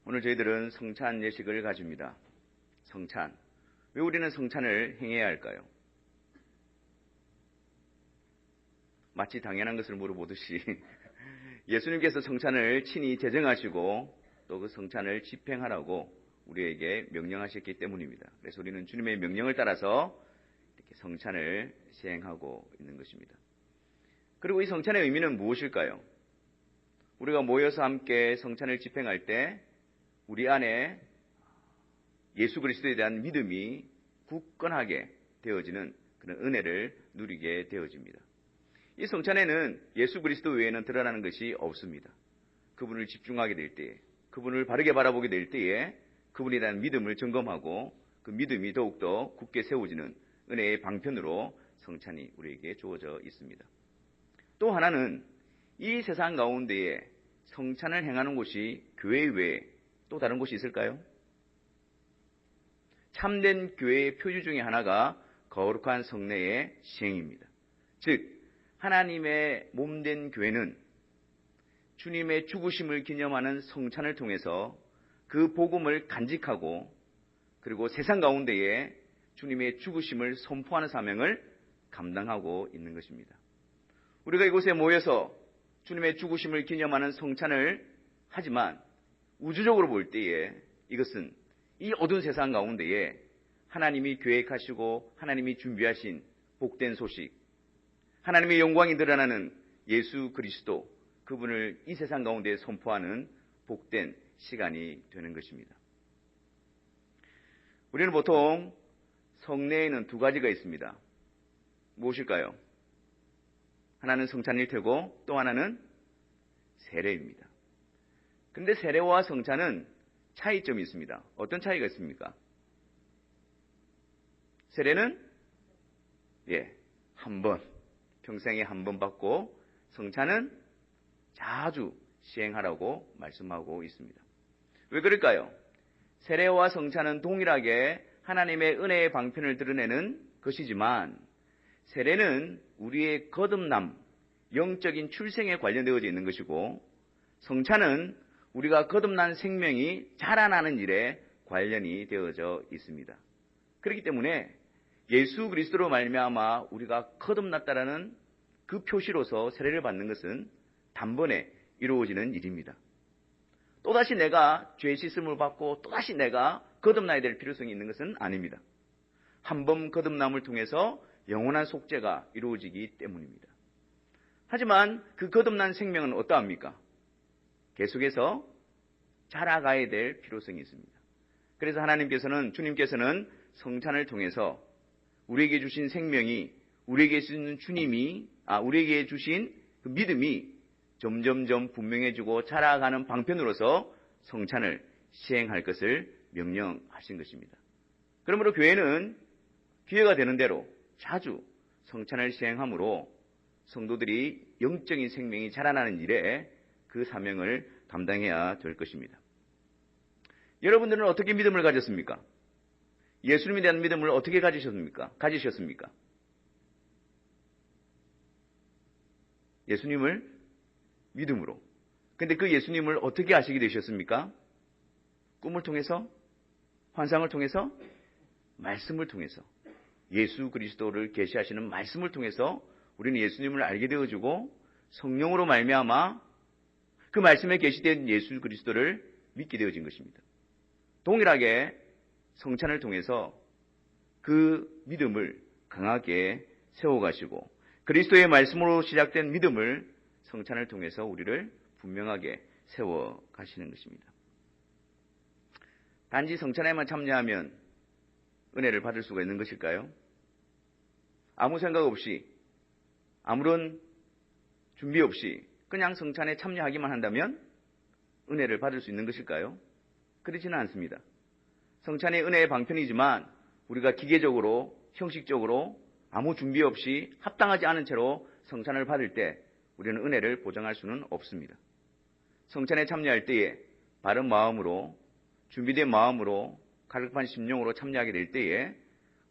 오늘 저희들은 성찬 예식을 가집니다. 성찬. 왜 우리는 성찬을 행해야 할까요? 마치 당연한 것을 물어보듯이 예수님께서 성찬을 친히 제정하시고 또 그 성찬을 집행하라고 우리에게 명령하셨기 때문입니다. 그래서 우리는 주님의 명령을 따라서 이렇게 성찬을 시행하고 있는 것입니다. 그리고 이 성찬의 의미는 무엇일까요? 우리가 모여서 함께 성찬을 집행할 때 우리 안에 예수 그리스도에 대한 믿음이 굳건하게 되어지는 그런 은혜를 누리게 되어집니다. 이 성찬에는 예수 그리스도 외에는 드러나는 것이 없습니다. 그분을 집중하게 될 때에, 그분을 바르게 바라보게 될 때에 그분에 대한 믿음을 점검하고 그 믿음이 더욱더 굳게 세워지는 은혜의 방편으로 성찬이 우리에게 주어져 있습니다. 또 하나는 이 세상 가운데에 성찬을 행하는 곳이 교회 외에 또 다른 곳이 있을까요? 참된 교회의 표주 중에 하나가 거룩한 성례의 시행입니다. 즉 하나님의 몸된 교회는 주님의 죽으심을 기념하는 성찬을 통해서 그 복음을 간직하고 그리고 세상 가운데에 주님의 죽으심을 선포하는 사명을 감당하고 있는 것입니다. 우리가 이곳에 모여서 주님의 죽으심을 기념하는 성찬을 하지만 우주적으로 볼 때에 이것은 이 어두운 세상 가운데에 하나님이 계획하시고 하나님이 준비하신 복된 소식, 하나님의 영광이 드러나는 예수 그리스도, 그분을 이 세상 가운데 선포하는 복된 시간이 되는 것입니다. 우리는 보통 성례에는 두 가지가 있습니다. 무엇일까요? 하나는 성찬일 테고 또 하나는 세례입니다. 그런데 세례와 성찬은 차이점이 있습니다. 어떤 차이가 있습니까? 세례는 한 번, 평생에 한 번 받고 성찬은 자주 시행하라고 말씀하고 있습니다. 왜 그럴까요? 세례와 성찬은 동일하게 하나님의 은혜의 방편을 드러내는 것이지만 세례는 우리의 거듭남, 영적인 출생에 관련되어져 있는 것이고 성찬은 우리가 거듭난 생명이 자라나는 일에 관련이 되어져 있습니다. 그렇기 때문에 예수 그리스도로 말미암아 우리가 거듭났다라는 그 표시로서 세례를 받는 것은 단번에 이루어지는 일입니다. 또다시 내가 죄 씻음을 받고 또다시 내가 거듭나야 될 필요성이 있는 것은 아닙니다. 한 번 거듭남을 통해서 영원한 속죄가 이루어지기 때문입니다. 하지만 그 거듭난 생명은 어떠합니까? 계속해서 자라가야 될 필요성이 있습니다. 그래서 주님께서는 성찬을 통해서 우리에게 주신 생명이, 우리에게 주신 우리에게 주신 그 믿음이 점점점 분명해지고 자라가는 방편으로서 성찬을 시행할 것을 명령하신 것입니다. 그러므로 교회는 기회가 되는 대로 자주 성찬을 시행함으로 성도들이 영적인 생명이 자라나는 일에 그 사명을 감당해야 될 것입니다. 여러분들은 어떻게 믿음을 가졌습니까? 예수님에 대한 믿음을 어떻게 가지셨습니까? 예수님을 믿음으로. 근데 그 예수님을 어떻게 아시게 되셨습니까? 꿈을 통해서? 환상을 통해서? 말씀을 통해서. 예수 그리스도를 계시하시는 말씀을 통해서 우리는 예수님을 알게 되어지고 성령으로 말미암아 그 말씀에 계시된 예수 그리스도를 믿게 되어진 것입니다. 동일하게 성찬을 통해서 그 믿음을 강하게 세워가시고 그리스도의 말씀으로 시작된 믿음을 성찬을 통해서 우리를 분명하게 세워가시는 것입니다. 단지 성찬에만 참여하면 은혜를 받을 수가 있는 것일까요? 아무 생각 없이, 아무런 준비 없이 그냥 성찬에 참여하기만 한다면 은혜를 받을 수 있는 것일까요? 그렇지는 않습니다. 성찬의 은혜의 방편이지만 우리가 기계적으로, 형식적으로 아무 준비 없이 합당하지 않은 채로 성찬을 받을 때 우리는 은혜를 보장할 수는 없습니다. 성찬에 참여할 때에 바른 마음으로, 준비된 마음으로, 갈급한 심령으로 참여하게 될 때에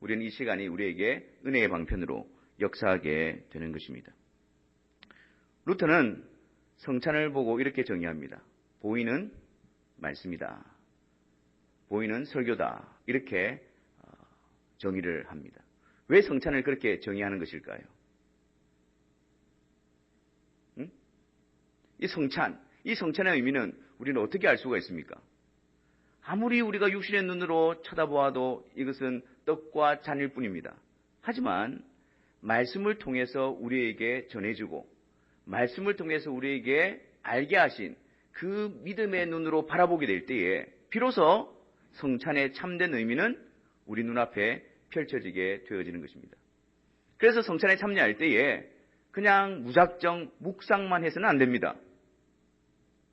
우리는 이 시간이 우리에게 은혜의 방편으로 역사하게 되는 것입니다. 루터는 성찬을 보고 이렇게 정의합니다. 보이는 말씀이다. 보이는 설교다. 이렇게 정의를 합니다. 왜 성찬을 그렇게 정의하는 것일까요? 이 성찬의 의미는 우리는 어떻게 알 수가 있습니까? 아무리 우리가 육신의 눈으로 쳐다보아도 이것은 떡과 잔일 뿐입니다. 하지만 말씀을 통해서 우리에게 전해주고 말씀을 통해서 우리에게 알게 하신 그 믿음의 눈으로 바라보게 될 때에 비로소 성찬의 참된 의미는 우리 눈앞에 펼쳐지게 되어지는 것입니다. 그래서 성찬에 참여할 때에 그냥 무작정 묵상만 해서는 안 됩니다.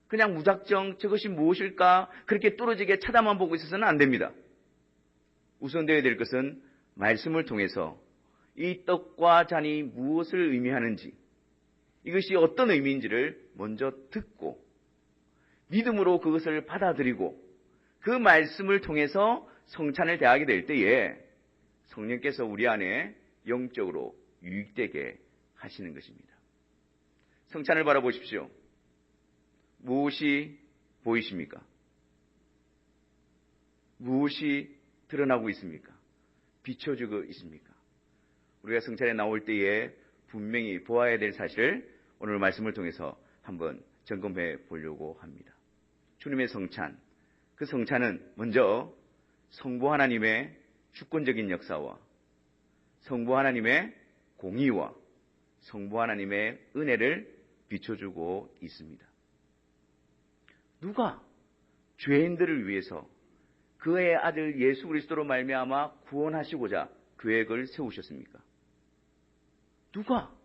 그냥 무작정 저것이 무엇일까 그렇게 뚫어지게 쳐다만 보고 있어서는 안 됩니다. 우선 되어야 될 것은 말씀을 통해서 이 떡과 잔이 무엇을 의미하는지, 이것이 어떤 의미인지를 먼저 듣고 믿음으로 그것을 받아들이고 그 말씀을 통해서 성찬을 대하게 될 때에 성령께서 우리 안에 영적으로 유익되게 하시는 것입니다. 성찬을 바라보십시오. 무엇이 보이십니까? 무엇이 드러나고 있습니까? 비춰지고 있습니까? 우리가 성찬에 나올 때에 분명히 보아야 될 사실을 오늘 말씀을 통해서 한번 점검해 보려고 합니다. 주님의 성찬, 그 성찬은 먼저 성부 하나님의 주권적인 역사와 성부 하나님의 공의와 성부 하나님의 은혜를 비춰주고 있습니다. 누가 죄인들을 위해서 그의 아들 예수 그리스도로 말미암아 구원하시고자 계획을 세우셨습니까? 누가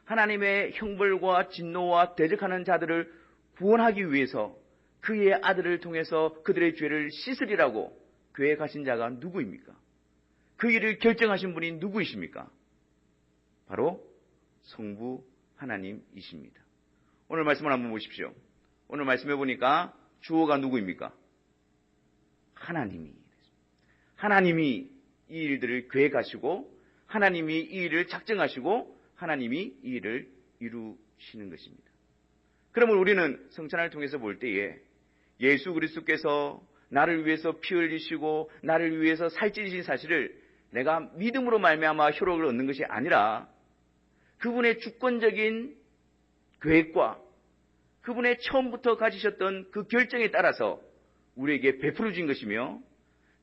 하나님의 형벌과 진노와 대적하는 자들을 구원하기 위해서 그의 아들을 통해서 그들의 죄를 씻으리라고 계획하신 자가 누구입니까? 그 일을 결정하신 분이 누구이십니까? 바로 성부 하나님이십니다. 오늘 말씀을 한번 보십시오. 오늘 말씀해 보니까 주어가 누구입니까? 하나님이 이 일들을 계획하시고 하나님이 이 일을 작정하시고 하나님이 이 일을 이루시는 것입니다. 그러면 우리는 성찬을 통해서 볼 때에 예수 그리스도께서 나를 위해서 피 흘리시고 나를 위해서 살찌신 사실을 내가 믿음으로 말미암아 효력을 얻는 것이 아니라 그분의 주권적인 계획과 그분의 처음부터 가지셨던 그 결정에 따라서 우리에게 베풀어 준 것이며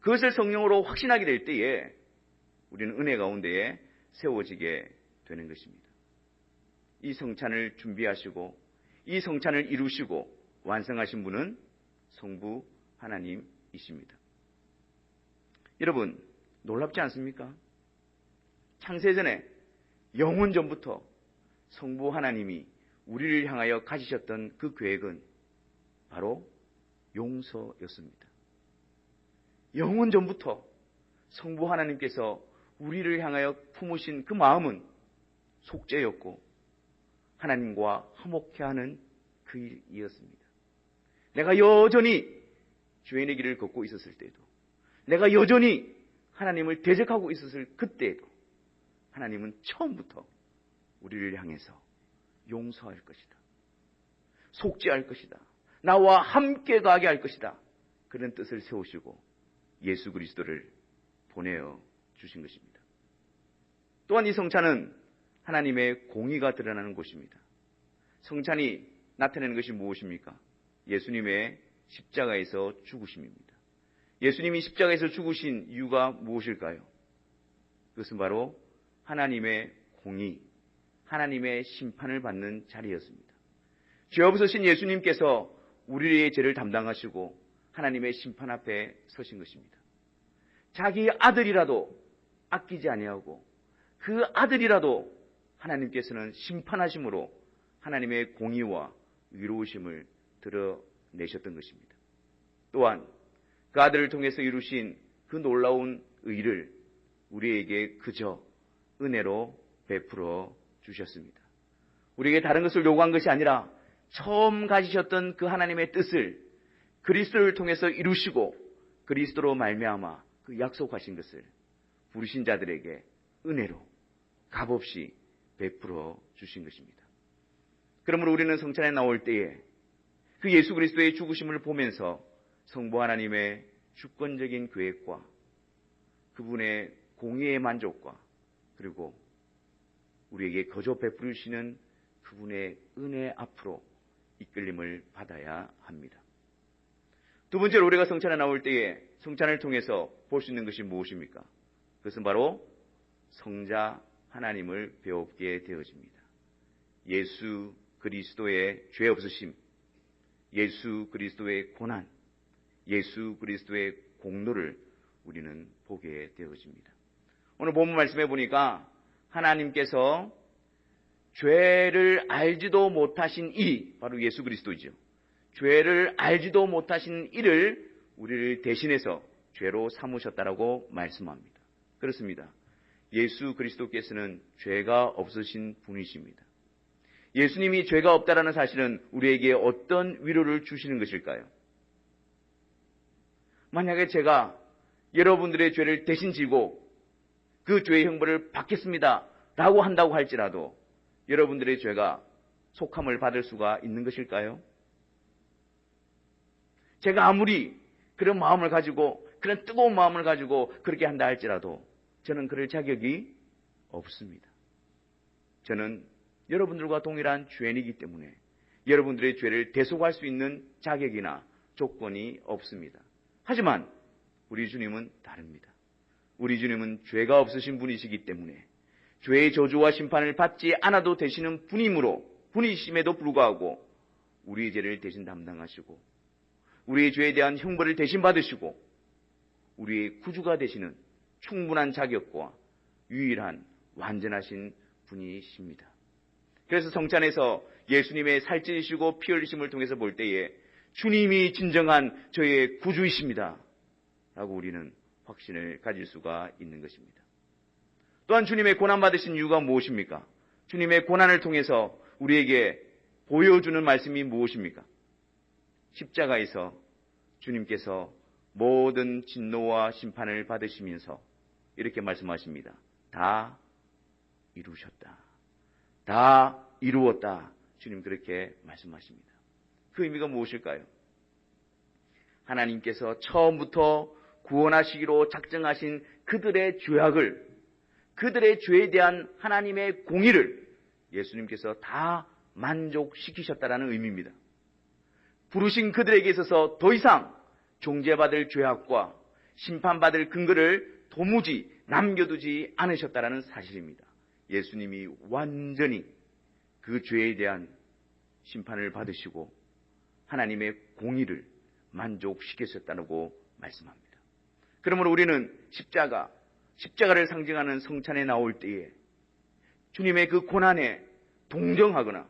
그것을 성령으로 확신하게 될 때에 우리는 은혜 가운데에 세워지게 되는 것입니다. 이 성찬을 준비하시고 이 성찬을 이루시고 완성하신 분은 성부 하나님이십니다. 여러분 놀랍지 않습니까? 창세전에 영원 전부터 성부 하나님이 우리를 향하여 가지셨던 그 계획은 바로 용서였습니다. 영원 전부터 성부 하나님께서 우리를 향하여 품으신 그 마음은 속죄였고 하나님과 화목케 하는 그 일이었습니다. 내가 여전히 죄인의 길을 걷고 있었을 때에도 내가 여전히 하나님을 대적하고 있었을 그때에도 하나님은 처음부터 우리를 향해서 용서할 것이다. 속죄할 것이다. 나와 함께 가게 할 것이다. 그런 뜻을 세우시고 예수 그리스도를 보내어 주신 것입니다. 또한 이 성찬은 하나님의 공의가 드러나는 곳입니다. 성찬이 나타내는 것이 무엇입니까? 예수님의 십자가에서 죽으심입니다. 예수님이 십자가에서 죽으신 이유가 무엇일까요? 그것은 바로 하나님의 공의, 하나님의 심판을 받는 자리였습니다. 죄 없으신 예수님께서 우리의 죄를 담당하시고 하나님의 심판 앞에 서신 것입니다. 자기 아들이라도 아끼지 아니하고 그 아들이라도 하나님께서는 심판하심으로 하나님의 공의와 의로우심을 드러내셨던 것입니다. 또한 그 아들을 통해서 이루신 그 놀라운 의를 우리에게 그저 은혜로 베풀어 주셨습니다. 우리에게 다른 것을 요구한 것이 아니라 처음 가지셨던 그 하나님의 뜻을 그리스도를 통해서 이루시고 그리스도로 말미암아 그 약속하신 것을 부르신 자들에게 은혜로 값없이 베풀어 주신 것입니다. 그러므로 우리는 성찬에 나올 때에 그 예수 그리스도의 죽으심을 보면서 성부 하나님의 주권적인 계획과 그분의 공의의 만족과 그리고 우리에게 거저 베풀으시는 그분의 은혜 앞으로 이끌림을 받아야 합니다. 두 번째로 우리가 성찬에 나올 때에 성찬을 통해서 볼 수 있는 것이 무엇입니까? 그것은 바로 성자 하나님을 배우게 되어집니다. 예수 그리스도의 죄 없으심, 예수 그리스도의 고난, 예수 그리스도의 공로를 우리는 보게 되어집니다. 오늘 본문 말씀해 보니까 하나님께서 죄를 알지도 못하신 이, 바로 예수 그리스도이죠. 죄를 알지도 못하신 이를 우리를 대신해서 죄로 삼으셨다라고 말씀합니다. 그렇습니다. 예수 그리스도께서는 죄가 없으신 분이십니다. 예수님이 죄가 없다라는 사실은 우리에게 어떤 위로를 주시는 것일까요? 만약에 제가 여러분들의 죄를 대신 지고 그 죄의 형벌을 받겠습니다 라고 한다고 할지라도 여러분들의 죄가 속함을 받을 수가 있는 것일까요? 제가 아무리 그런 마음을 가지고 그런 뜨거운 마음을 가지고 그렇게 한다 할지라도 저는 그럴 자격이 없습니다. 저는 여러분들과 동일한 죄인이기 때문에 여러분들의 죄를 대속할 수 있는 자격이나 조건이 없습니다. 하지만 우리 주님은 다릅니다. 우리 주님은 죄가 없으신 분이시기 때문에 죄의 저주와 심판을 받지 않아도 되시는 분이심에도 불구하고 우리의 죄를 대신 담당하시고 우리의 죄에 대한 형벌을 대신 받으시고 우리의 구주가 되시는 충분한 자격과 유일한 완전하신 분이십니다. 그래서 성찬에서 예수님의 살찌시고 피 흘리심을 통해서 볼 때에 주님이 진정한 저의 구주이십니다 라고 우리는 확신을 가질 수가 있는 것입니다. 또한 주님의 고난받으신 이유가 무엇입니까? 주님의 고난을 통해서 우리에게 보여주는 말씀이 무엇입니까? 십자가에서 주님께서 모든 진노와 심판을 받으시면서 이렇게 말씀하십니다. 다 이루셨다. 다 이루었다. 주님 그렇게 말씀하십니다. 그 의미가 무엇일까요? 하나님께서 처음부터 구원하시기로 작정하신 그들의 죄악을, 그들의 죄에 대한 하나님의 공의를 예수님께서 다 만족시키셨다라는 의미입니다. 부르신 그들에게 있어서 더 이상 종죄받을 죄악과 심판받을 근거를 도무지 남겨두지 않으셨다라는 사실입니다. 예수님이 완전히 그 죄에 대한 심판을 받으시고 하나님의 공의를 만족시키셨다고 말씀합니다. 그러므로 우리는 십자가를 상징하는 성찬에 나올 때에 주님의 그 고난에 동정하거나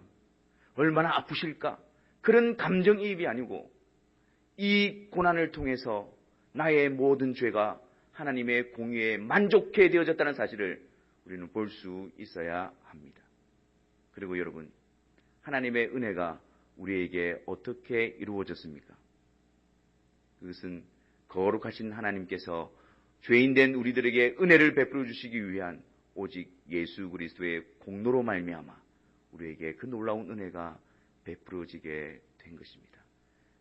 얼마나 아프실까 그런 감정이입이 아니고 이 고난을 통해서 나의 모든 죄가 하나님의 공의에 만족해 되어졌다는 사실을 우리는 볼 수 있어야 합니다. 그리고 여러분, 하나님의 은혜가 우리에게 어떻게 이루어졌습니까? 그것은 거룩하신 하나님께서 죄인된 우리들에게 은혜를 베풀어 주시기 위한 오직 예수 그리스도의 공로로 말미암아 우리에게 그 놀라운 은혜가 베풀어지게 된 것입니다.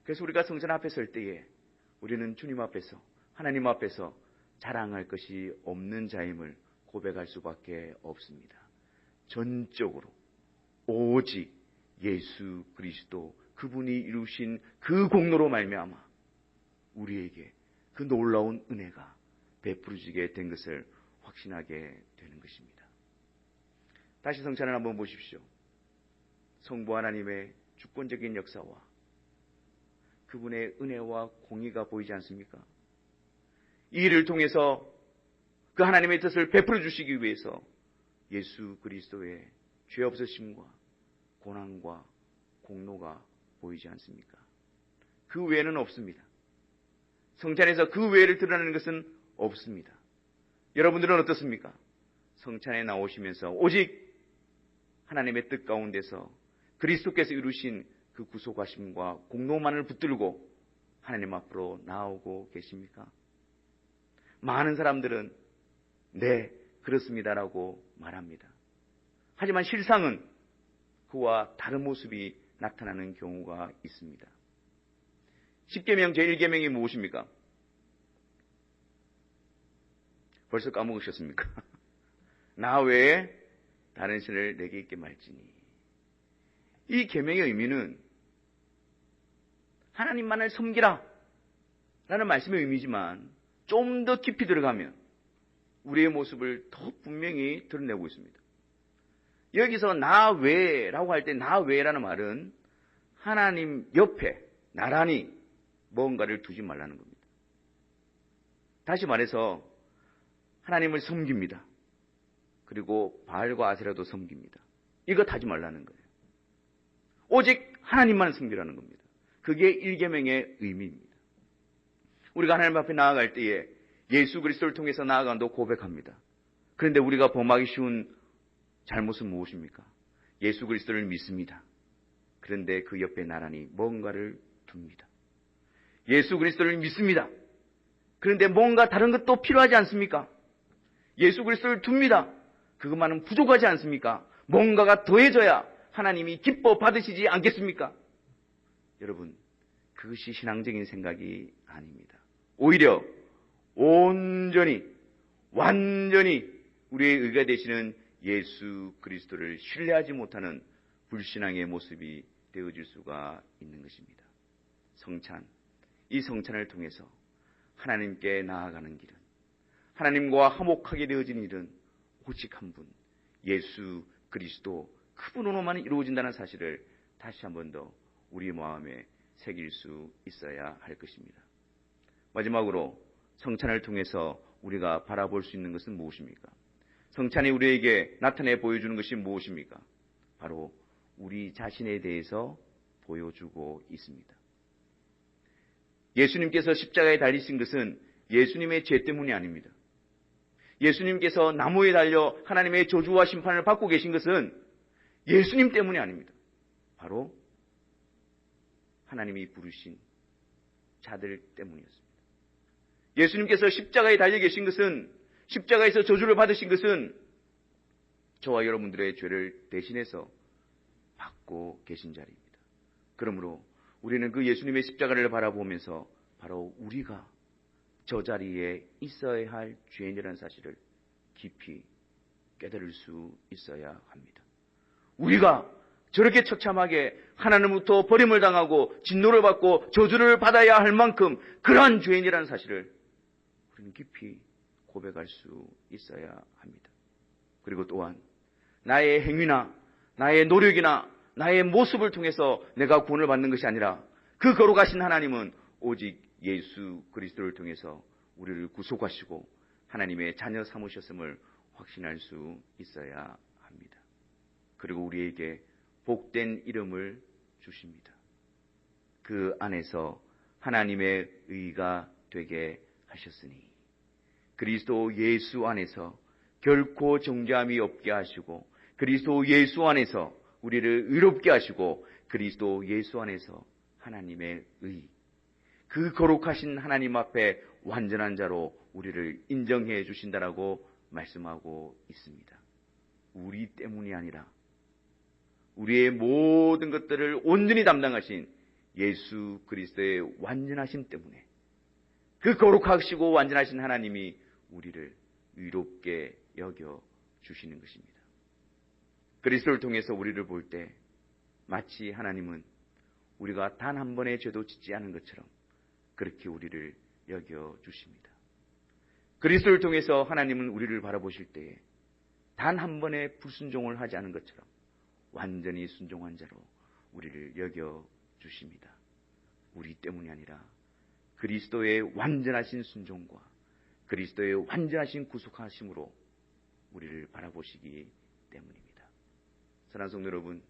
그래서 우리가 성전 앞에 설 때에 우리는 주님 앞에서 하나님 앞에서 자랑할 것이 없는 자임을 고백할 수밖에 없습니다. 전적으로 오직 예수 그리스도 그분이 이루신 그 공로로 말미암아 우리에게 그 놀라운 은혜가 베풀어지게 된 것을 확신하게 되는 것입니다. 다시 성찬을 한번 보십시오. 성부 하나님의 주권적인 역사와 그분의 은혜와 공의가 보이지 않습니까? 이 일을 통해서 그 하나님의 뜻을 베풀어 주시기 위해서 예수 그리스도의 죄 없으심과 고난과 공로가 보이지 않습니까? 그 외에는 없습니다. 성찬에서 그 외를 드러내는 것은 없습니다. 여러분들은 어떻습니까? 성찬에 나오시면서 오직 하나님의 뜻 가운데서 그리스도께서 이루신 그 구속하심과 공로만을 붙들고 하나님 앞으로 나오고 계십니까? 많은 사람들은 네, 그렇습니다라고 말합니다. 하지만 실상은 그와 다른 모습이 나타나는 경우가 있습니다. 십계명 제1계명이 무엇입니까? 벌써 까먹으셨습니까? 나 외에 다른 신을 내게 있게 말지니. 이 계명의 의미는 하나님만을 섬기라 라는 말씀의 의미지만 좀 더 깊이 들어가면 우리의 모습을 더 분명히 드러내고 있습니다. 여기서 나 외라고 할 때 나 외라는 말은 하나님 옆에 나란히 뭔가를 두지 말라는 겁니다. 다시 말해서 하나님을 섬깁니다. 그리고 바알과 아세라도 섬깁니다. 이것 하지 말라는 거예요. 오직 하나님만 섬기라는 겁니다. 그게 1계명의 의미입니다. 우리가 하나님 앞에 나아갈 때에 예수 그리스도를 통해서 나아간다고 고백합니다. 그런데 우리가 범하기 쉬운 잘못은 무엇입니까? 예수 그리스도를 믿습니다. 그런데 그 옆에 나란히 뭔가를 둡니다. 예수 그리스도를 믿습니다. 그런데 뭔가 다른 것도 필요하지 않습니까? 예수 그리스도를 둡니다. 그것만은 부족하지 않습니까? 뭔가가 더해져야 하나님이 기뻐 받으시지 않겠습니까? 여러분, 그것이 신앙적인 생각이 아닙니다. 오히려 온전히 완전히 우리의 의가 되시는 예수 그리스도를 신뢰하지 못하는 불신앙의 모습이 되어질 수가 있는 것입니다. 성찬, 이 성찬을 통해서 하나님께 나아가는 길은, 하나님과 화목하게 되어진 일은 오직 한 분, 예수 그리스도 그분으로만 이루어진다는 사실을 다시 한 번 더 우리 마음에 새길 수 있어야 할 것입니다. 마지막으로 성찬을 통해서 우리가 바라볼 수 있는 것은 무엇입니까? 성찬이 우리에게 나타내 보여주는 것이 무엇입니까? 바로 우리 자신에 대해서 보여주고 있습니다. 예수님께서 십자가에 달리신 것은 예수님의 죄 때문이 아닙니다. 예수님께서 나무에 달려 하나님의 저주와 심판을 받고 계신 것은 예수님 때문이 아닙니다. 바로 하나님이 부르신 자들 때문이었습니다. 예수님께서 십자가에 달려 계신 것은, 십자가에서 저주를 받으신 것은 저와 여러분들의 죄를 대신해서 받고 계신 자리입니다. 그러므로 우리는 그 예수님의 십자가를 바라보면서 바로 우리가 저 자리에 있어야 할 죄인이라는 사실을 깊이 깨달을 수 있어야 합니다. 우리가 저렇게 처참하게 하나님으로부터 버림을 당하고 진노를 받고 저주를 받아야 할 만큼 그러한 죄인이라는 사실을 우리는 깊이 고백할 수 있어야 합니다. 그리고 또한 나의 행위나 나의 노력이나 나의 모습을 통해서 내가 구원을 받는 것이 아니라 그 거룩하신 하나님은 오직 예수 그리스도를 통해서 우리를 구속하시고 하나님의 자녀 삼으셨음을 확신할 수 있어야 합니다. 그리고 우리에게 복된 이름을 주십니다. 그 안에서 하나님의 의가 되게 하셨으니 그리스도 예수 안에서 결코 정죄함이 없게 하시고 그리스도 예수 안에서 우리를 의롭게 하시고 그리스도 예수 안에서 하나님의 의, 그 거룩하신 하나님 앞에 완전한 자로 우리를 인정해 주신다라고 말씀하고 있습니다. 우리 때문이 아니라 우리의 모든 것들을 온전히 담당하신 예수 그리스도의 완전하심 때문에 그 거룩하시고 완전하신 하나님이 우리를 의롭게 여겨 주시는 것입니다. 그리스도를 통해서 우리를 볼 때 마치 하나님은 우리가 단 한 번의 죄도 짓지 않은 것처럼 그렇게 우리를 여겨 주십니다. 그리스도를 통해서 하나님은 우리를 바라보실 때에 단 한 번의 불순종을 하지 않은 것처럼 완전히 순종한 자로 우리를 여겨 주십니다. 우리 때문이 아니라 그리스도의 완전하신 순종과 그리스도의 완전하신 구속하심으로 우리를 바라보시기 때문입니다. 사랑하는 성도 여러분,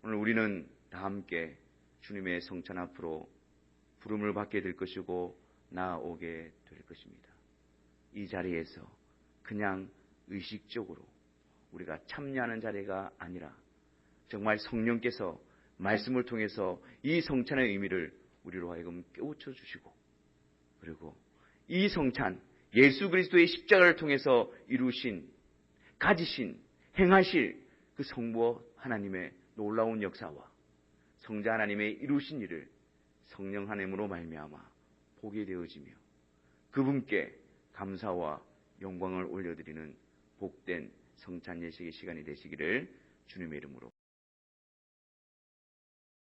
오늘 우리는 다 함께 주님의 성찬 앞으로 부름을 받게 될 것이고 나아오게 될 것입니다. 이 자리에서 그냥 의식적으로 우리가 참여하는 자리가 아니라 정말 성령께서 말씀을 통해서 이 성찬의 의미를 우리로 하여금 깨우쳐 주시고 그리고 이 성찬, 예수 그리스도의 십자가를 통해서 이루신, 가지신, 행하실 그 성부 하나님의 놀라운 역사와 성자 하나님의 이루신 일을 성령 하나님으로 말미암아 보게 되어지며 그분께 감사와 영광을 올려드리는 복된 성찬 예식의 시간이 되시기를 주님의 이름으로